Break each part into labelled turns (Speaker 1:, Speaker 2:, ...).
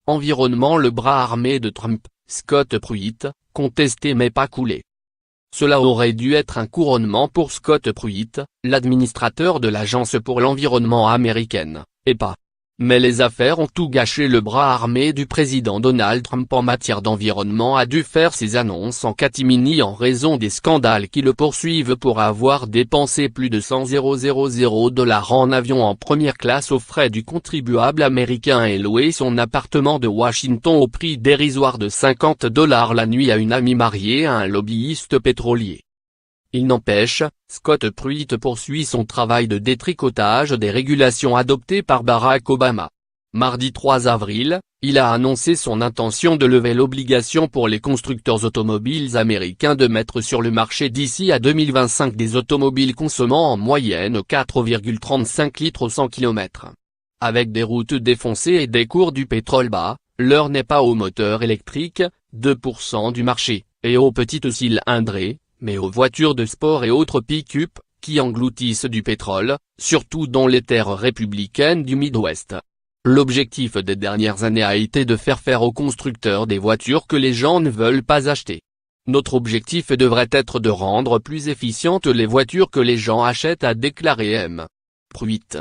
Speaker 1: environnement. Le bras armé de Trump, Scott Pruitt, contesté mais pas coulé. Cela aurait dû être un couronnement pour Scott Pruitt, l'administrateur de l'Agence pour l'environnement américaine, et pas. Mais les affaires ont tout gâché. Le bras armé du président Donald Trump en matière d'environnement a dû faire ses annonces en catimini en raison des scandales qui le poursuivent pour avoir dépensé plus de 100 000 $ en avion en première classe aux frais du contribuable américain et loué son appartement de Washington au prix dérisoire de 50 $ la nuit à une amie mariée à un lobbyiste pétrolier. Il n'empêche, Scott Pruitt poursuit son travail de détricotage des régulations adoptées par Barack Obama. Mardi 3 avril, il a annoncé son intention de lever l'obligation pour les constructeurs automobiles américains de mettre sur le marché d'ici à 2025 des automobiles consommant en moyenne 4,35 litres au 100 km. Avec des routes défoncées et des cours du pétrole bas, l'heure n'est pas aux moteurs électriques, 2% du marché, et aux petites cylindrées, mais aux voitures de sport et autres pick-up, qui engloutissent du pétrole, surtout dans les terres républicaines du Midwest. L'objectif des dernières années a été de faire aux constructeurs des voitures que les gens ne veulent pas acheter. Notre objectif devrait être de rendre plus efficientes les voitures que les gens achètent, a déclaré M. Pruitt.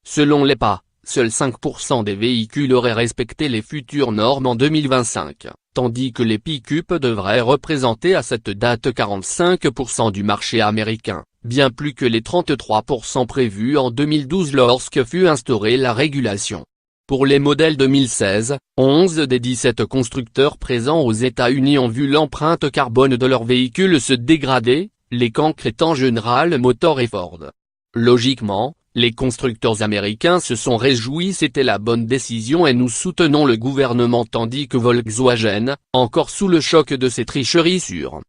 Speaker 1: Selon l'EPA, seuls 5% des véhicules auraient respecté les futures normes en 2025. Tandis que les pick-up devraient représenter à cette date 45% du marché américain, bien plus que les 33% prévus en 2012 lorsque fut instaurée la régulation. Pour les modèles 2016, 11 des 17 constructeurs présents aux États-Unis ont vu l'empreinte carbone de leurs véhicules se dégrader, les cancres étant General Motors et Ford. Logiquement, les constructeurs américains se sont réjouis, c'était la bonne décision et nous soutenons le gouvernement, tandis que Volkswagen, encore sous le choc de ces tricheries sur